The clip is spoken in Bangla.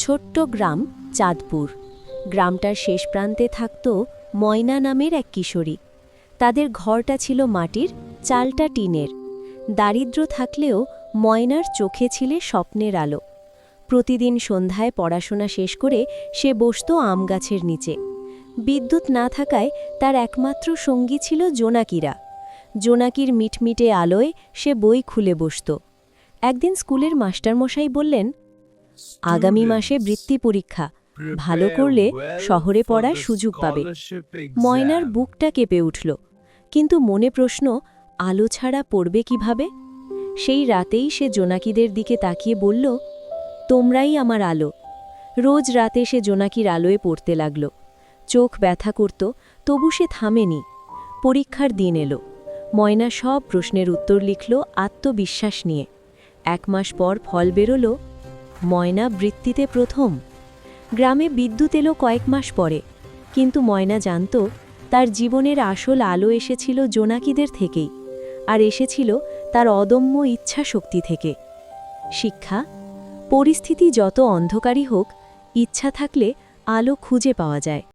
ছোট্ট গ্রাম চাঁদপুর। গ্রামটার শেষ প্রান্তে থাকত ময়না নামের এক কিশোরী। তাদের ঘরটা ছিল মাটির, চালটা টিনের। দারিদ্র্য থাকলেও ময়নার চোখে ছিল স্বপ্নের আলো। প্রতিদিন সন্ধ্যায় পড়াশোনা শেষ করে সে বসত আম গাছের নিচে। বিদ্যুৎ না থাকায় তার একমাত্র সঙ্গী ছিল জোনাকিরা। জোনাকির মিটমিটে আলোয় সে বই খুলে বসত। একদিন স্কুলের মাস্টারমশাই বললেন, আগামী মাসে বৃত্তি পরীক্ষা, ভালো করলে শহরে পড়ার সুযোগ পাবে। ময়নার বুকটা কেঁপে উঠল, কিন্তু মনে প্রশ্ন, আলো ছাড়া পড়বে কিভাবে? সেই রাতেই সে জোনাকিদের দিকে তাকিয়ে বলল, তোমরাই আমার আলো। রোজ রাতে সে জোনাকির আলোয় পড়তে লাগল। চোখ ব্যথা করত, তবু সে থামেনি। পরীক্ষার দিন এলো। ময়না সব প্রশ্নের উত্তর লিখল আত্মবিশ্বাস নিয়ে। 1 মাস পর ফল বেরোল। ময়না বৃত্তিতে প্রথম। গ্রামে বিদ্যুৎ এলো কয়েক মাস পরে, কিন্তু ময়না জানত তার জীবনের আসল আলো এসেছিল জোনাকিদের থেকেই, আর এসেছিল তার অদম্য ইচ্ছা শক্তি থেকে। শিক্ষা: পরিস্থিতি যত অন্ধকারই হোক, ইচ্ছা থাকলে আলো খুঁজে পাওয়া যায়।